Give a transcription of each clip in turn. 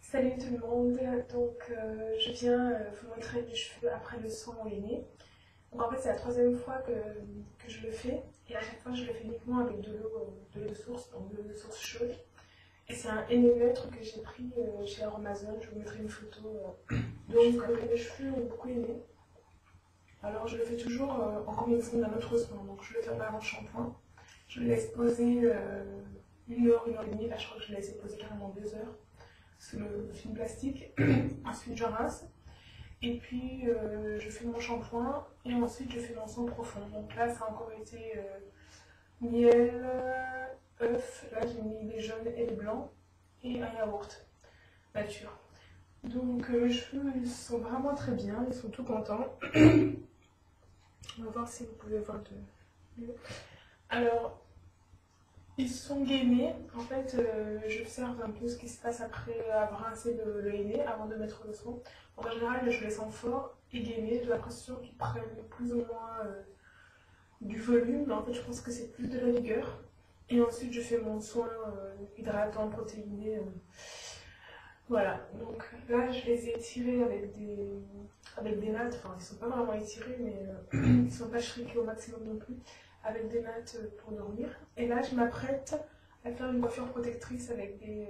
Salut tout le monde, donc je viens vous montrer mes cheveux après le soin au henné. Donc en fait c'est la troisième fois que je le fais et à chaque fois je le fais uniquement avec de l'eau de source, donc de l'eau de source chaude. Et c'est un henné neutre que j'ai pris chez Amazon, je vous mettrai une photo. Donc mes cheveux ont beaucoup henné. Alors je le fais toujours en combinaison d'un autre soin, donc je le fais avant le shampoing. Je le laisse poser 1 heure, 1 heure et demie, là je crois que je le laisse poser carrément 2 heures. C'est le film plastique. Ensuite je rince et puis je fais mon shampoing et ensuite je fais mon soin profond. Donc là ça a encore été miel, œuf, là j'ai mis les jaunes et les blancs et un yaourt nature. Donc mes cheveux ils sont vraiment très bien, ils sont tout contents. On va voir si vous pouvez voir de mieux. Alors ils sont gainés. En fait, j'observe un peu ce qui se passe après avoir rincé le henné avant de mettre le soin. En général, je les sens forts et gainés. J'ai l'impression qu'ils prennent plus ou moins du volume, mais en fait, je pense que c'est plus de la vigueur. Et ensuite, je fais mon soin hydratant, protéiné. Voilà. Donc là, je les ai étirés avec des nattes. Enfin, ils ne sont pas vraiment étirés, mais ils ne sont pas shrinkés au maximum non plus, avec des nattes pour dormir. Et là, je m'apprête à faire une coiffure protectrice avec des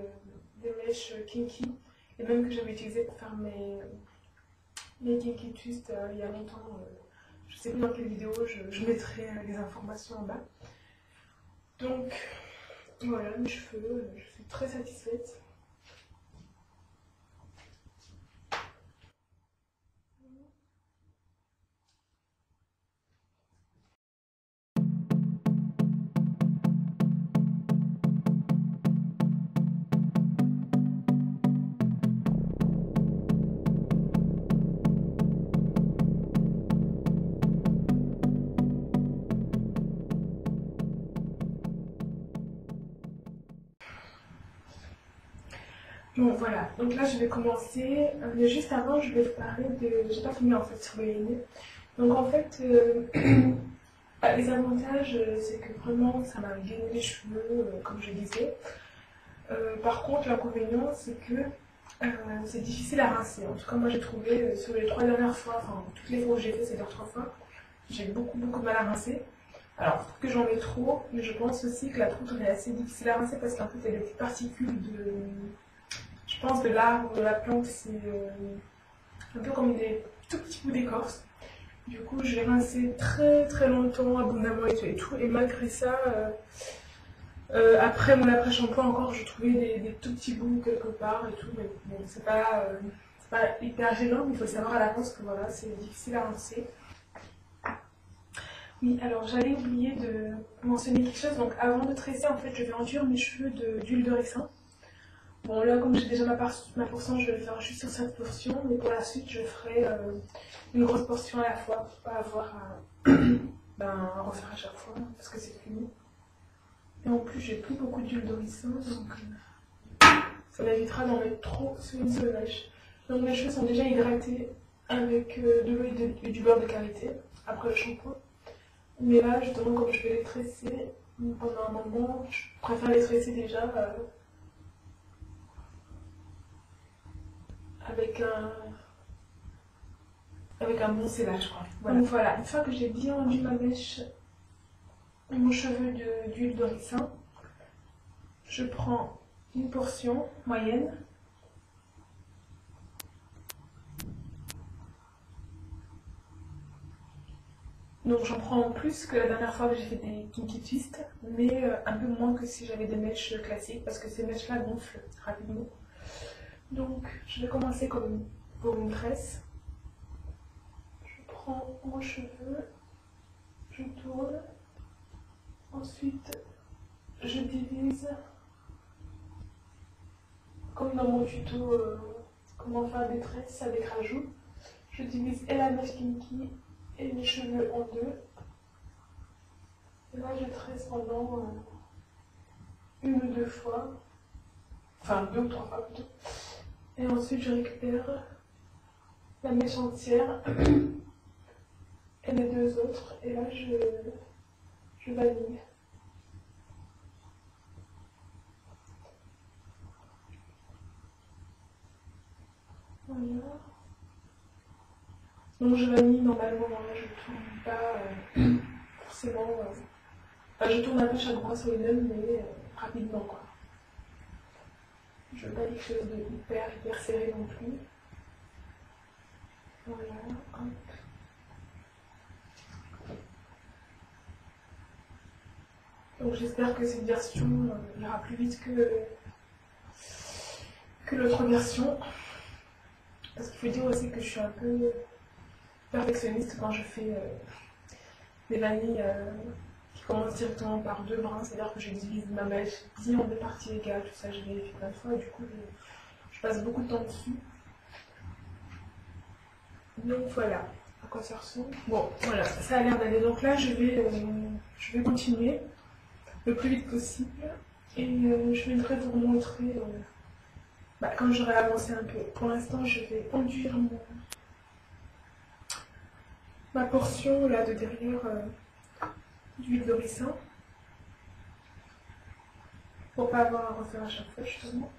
mèches kinky et même que j'avais utilisé pour faire mes Kinky Twist il y a longtemps. Je sais plus dans quelle vidéo, je mettrai les informations en bas. Donc voilà mes cheveux, je suis très satisfaite. Bon voilà, donc là je vais commencer, mais juste avant je vais vous parler de... J'ai pas fini en fait sur le henné. Donc en fait, les avantages c'est que vraiment ça m'a gainé les cheveux comme je disais. Par contre l'inconvénient c'est que c'est difficile à rincer. En tout cas moi j'ai trouvé sur les 3 dernières fois, enfin toutes les fois où j'ai fait ces 3 fois, j'ai beaucoup de mal à rincer. Alors peut-être que j'en mets trop, mais je pense aussi que la poudre est assez difficile à rincer parce qu'en fait il y a des petites particules de... Je pense de l'arbre, de la plante, c'est un peu comme des tout petits bouts d'écorce. Du coup, je l'ai rincé très longtemps, abondamment et tout. Et malgré ça, après mon après-shampoing encore, je trouvais des tout petits bouts quelque part et tout. Mais bon, c'est pas hyper gênant, mais il faut savoir à l'avance que voilà, c'est difficile à rincer. Oui, alors j'allais oublier de mentionner quelque chose. Donc avant de tresser, en fait, je vais enduire mes cheveux d'huile de ricin. Bon là comme j'ai déjà ma portion, je vais le faire juste sur cette portion, mais pour la suite je ferai une grosse portion à la fois pour pas avoir à refaire à chaque fois parce que c'est fini. Et en plus j'ai plus beaucoup d'huile de ricin donc ça m'évitera d'en mettre trop sur une seule mèche. Donc mes cheveux sont déjà hydratés avec de l'eau et du beurre de karité après le shampoing. Mais là justement comme je vais les tresser pendant un moment, je préfère les tresser déjà avec un bon scellage quoi. Voilà. Donc voilà, une fois que j'ai bien enduit ma mèche, mon cheveu d'huile de ricin, je prends une portion moyenne. Donc j'en prends plus que la dernière fois que j'ai fait des Kinky Twist, mais un peu moins que si j'avais des mèches classiques parce que ces mèches là gonflent rapidement. Donc je vais commencer comme pour une tresse. Je prends mon cheveu, je tourne, ensuite je divise comme dans mon tuto comment faire des tresses avec rajout. Je divise et la mèche kinky et les cheveux en deux. Et là je tresse pendant une ou deux fois, enfin 2 ou 3 fois plutôt. Et ensuite je récupère la mèche entière et les 2 autres. Et là je vanille. Voilà. Donc je vanille normalement, hein, je tourne pas forcément. Enfin, je tourne un peu chaque brosse au même, mais rapidement quoi. Je veux pas quelque chose de hyper serré non plus. Voilà, hop. Donc j'espère que cette version ira plus vite que l'autre version. Parce qu'il faut dire aussi que je suis un peu perfectionniste quand je fais des vanilles qui commencent directement par 2 brins. C'est-à-dire que je divise ma mèche bien en 2 parties égales, tout ça je vérifie plein de fois et du coup je passe beaucoup de temps dessus. Donc voilà à quoi ça ressemble. Bon voilà, ça a l'air d'aller. Donc là je vais continuer le plus vite possible et je viendrai vous montrer quand j'aurai avancé un peu. Pour l'instant je vais enduire ma portion là de derrière d'huile de ricin pour pas avoir à refaire à chaque fois justement.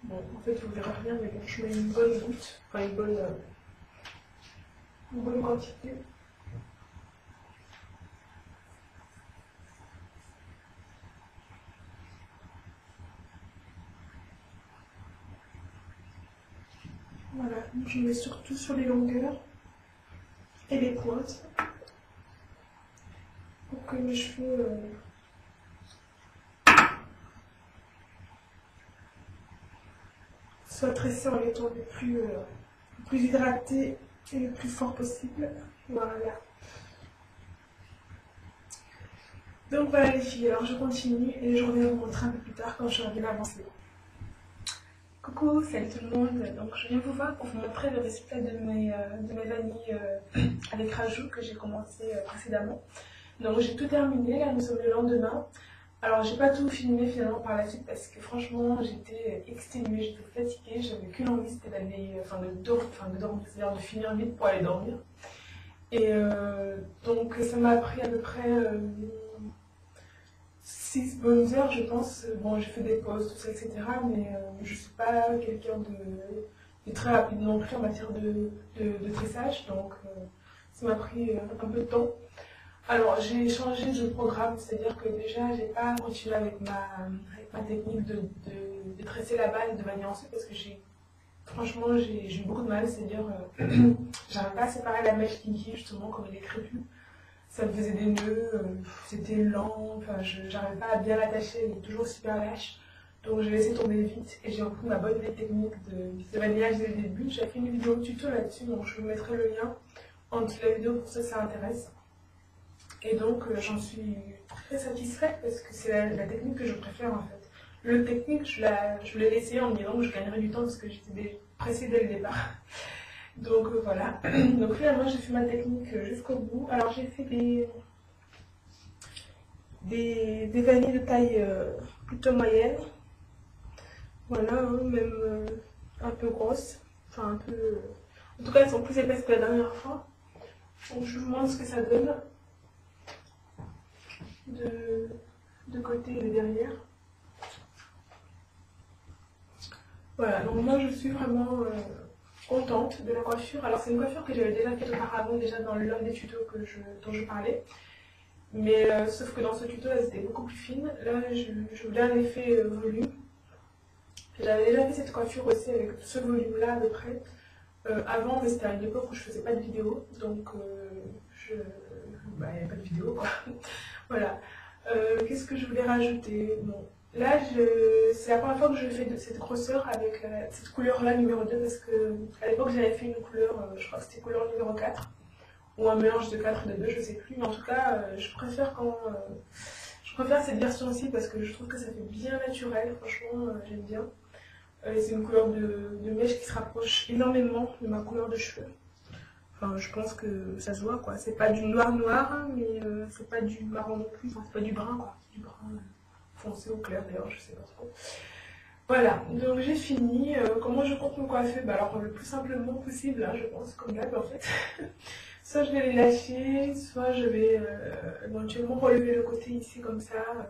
Bon, en fait vous verrez rien, mais bon, je mets une bonne goutte, enfin une bonne quantité. Voilà, je mets surtout sur les longueurs et les pointes pour que mes cheveux soient tressés en étant le plus hydratés et le plus fort possible. Voilà. Donc voilà les filles, alors je continue et je reviens vous montrer un peu plus tard quand je serai bien avancée. Coucou, salut tout le monde. Donc je viens vous voir pour vous montrer le résultat de mes vanilles avec rajout que j'ai commencé précédemment. Donc j'ai tout terminé, là nous sommes le lendemain. Alors j'ai pas tout filmé finalement par la suite parce que franchement j'étais exténuée, j'étais fatiguée, j'avais qu'une envie, c'était d'aller, de dormir, c'est-à-dire de finir vite pour aller dormir. Et donc ça m'a pris à peu près 6 bonnes heures, je pense. Bon, j'ai fait des pauses, tout ça, etc. Mais je suis pas quelqu'un de très rapide non plus en matière de tressage. Donc, ça m'a pris un peu de temps. Alors, j'ai changé de programme, c'est-à-dire que déjà, j'ai pas continué avec ma technique de tresser la balle de manière ensuite parce que franchement, j'ai eu beaucoup de mal, c'est-à-dire, j'arrive pas à séparer la mèche kinky, justement, comme elle est crépue. Ça me faisait des nœuds, c'était lent, enfin j'arrivais pas à bien l'attacher, elle est toujours super lâche. Donc j'ai laissé tomber vite et j'ai repris ma bonne vieille technique de vanillage dès le début. J'ai fait une vidéo tuto là-dessus, donc je vous mettrai le lien en dessous de la vidéo pour ceux que ça intéresse. Et donc j'en suis très satisfaite parce que c'est la technique que je préfère en fait. Le technique, je l'ai laissé en me disant que je gagnerais du temps parce que j'étais pressée dès le départ. Donc voilà, donc finalement j'ai fait ma technique jusqu'au bout. Alors j'ai fait des vanilles de taille plutôt moyenne. Voilà, hein, même un peu grosses. Enfin un peu... En tout cas elles sont plus épaisses que la dernière fois. Donc je vous montre ce que ça donne de côté et de derrière. Voilà, donc moi je suis vraiment... contente de la coiffure. Alors c'est une coiffure que j'avais déjà faite auparavant, déjà dans l'un des tutos dont je parlais. Mais sauf que dans ce tuto, elle était beaucoup plus fine. Là, je voulais un effet volume. J'avais déjà fait cette coiffure aussi avec ce volume-là à peu près. Avant, mais c'était à une époque où je faisais pas de vidéo. Donc, il n'y avait pas de vidéo quoi. Voilà. Qu'est-ce que je voulais rajouter? Bon. Là, c'est la première fois que je fais de cette grosseur avec cette couleur-là, numéro 2, parce que à l'époque, j'avais fait une couleur, je crois que c'était couleur numéro 4, ou un mélange de 4 et de 2, je sais plus, mais en tout cas, je préfère cette version-ci parce que je trouve que ça fait bien naturel, franchement, j'aime bien. C'est une couleur de mèche qui se rapproche énormément de ma couleur de cheveux. Enfin, je pense que ça se voit, quoi. C'est pas du noir, mais c'est pas du marron non plus, enfin, c'est pas du brun, quoi. C'est du brun foncé ou clair d'ailleurs, je sais pas trop. Voilà, donc j'ai fini. Comment je compte me coiffer? Bah alors le plus simplement possible, hein, je pense, comme d'hab en fait. Soit je vais les lâcher, soit je vais éventuellement relever le côté ici comme ça,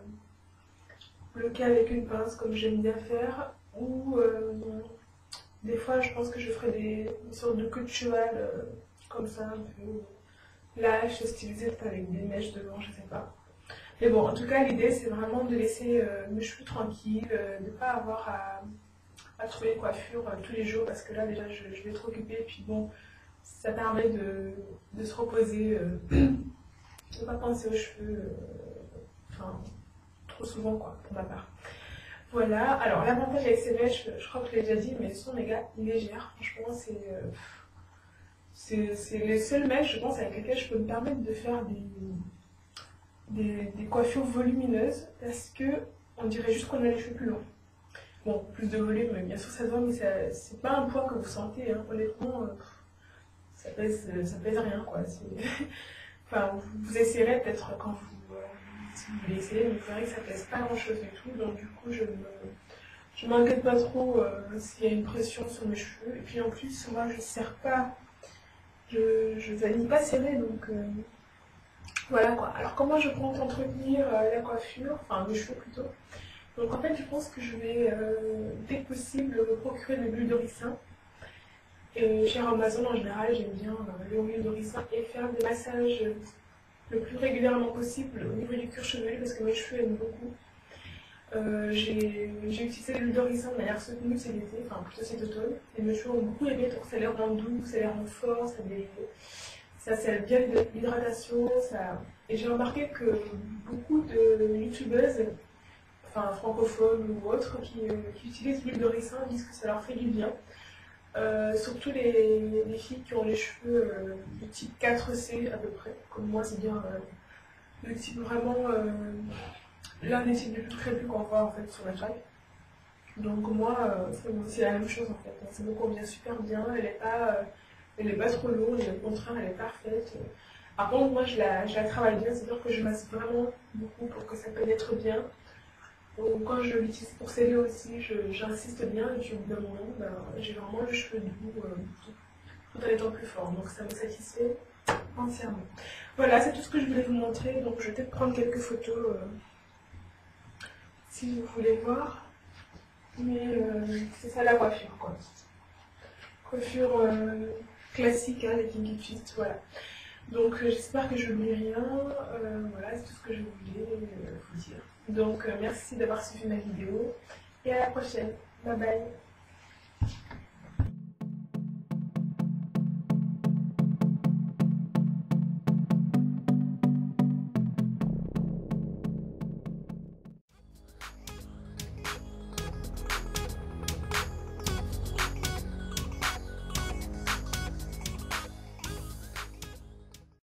bloquer avec une pince comme j'aime bien faire, ou des fois je pense que je ferai une sorte de queue de cheval comme ça, un peu lâche, stylisée avec des mèches devant, je sais pas. Mais bon, en tout cas, l'idée, c'est vraiment de laisser mes cheveux tranquilles, de ne pas avoir à trouver une coiffure tous les jours, parce que là, déjà, je vais être occupée, et puis bon, ça permet de se reposer, de ne pas penser aux cheveux, enfin, trop souvent, quoi, pour ma part. Voilà, alors l'avantage avec ces mèches, je crois que je l'ai déjà dit, mais elles sont méga légères, franchement, c'est les seules mèches, je pense, avec lesquelles je peux me permettre de faire des coiffures volumineuses parce que on dirait juste qu'on a les cheveux plus longs. Bon, plus de volume, bien sûr ça se voit, mais c'est pas un poids que vous sentez, hein. Honnêtement, ça pèse rien quoi. Enfin, vous essayerez peut-être quand si vous voulez essayer, mais c'est vrai que ça pèse pas grand chose du tout, donc du coup je m'inquiète pas trop s'il y a une pression sur mes cheveux, et puis en plus moi je serre pas, je vanille pas serré, donc voilà quoi. Alors comment je compte entretenir la coiffure, enfin mes cheveux plutôt. Donc en fait je pense que je vais dès que possible me procurer de l'huile de ricin. Et chez Amazon en général j'aime bien l'huile de ricin et faire des massages le plus régulièrement possible au niveau du cuir chevelu parce que mes cheveux aiment beaucoup. J'ai utilisé l'huile de ricin de manière soutenue cet été, enfin plutôt cet automne, et mes cheveux ont beaucoup aimé, donc ça les rend doux, ça les rend forts, ça bien l'hydratation, et j'ai remarqué que beaucoup de youtubeuses, enfin francophones ou autres, qui utilisent l'huile de ricin disent que ça leur fait du bien. Surtout les filles qui ont les cheveux du type 4C à peu près, comme moi c'est bien le type vraiment l'un des types les plus crépus qu'on voit en fait sur la toile. Donc moi c'est la même chose en fait, ça me convient super bien, elle est pas trop lourde, au contraire elle est parfaite. Par contre moi je la travaille bien, c'est-à-dire que je masse vraiment beaucoup pour que ça pénètre bien. Donc, quand je l'utilise pour sceller aussi, j'insiste bien et puis au bout d'un moment, ben, j'ai vraiment le cheveu doux tout en étant plus fort. Donc ça me satisfait entièrement. Voilà, c'est tout ce que je voulais vous montrer. Donc je vais peut-être prendre quelques photos si vous voulez voir. Mais c'est ça la coiffure quoi. Coiffure classique hein, les Kinky Twist, voilà. Donc j'espère que je n'oublie rien. Voilà, c'est tout ce que je voulais vous dire. Donc merci d'avoir suivi ma vidéo et à la prochaine. Bye bye.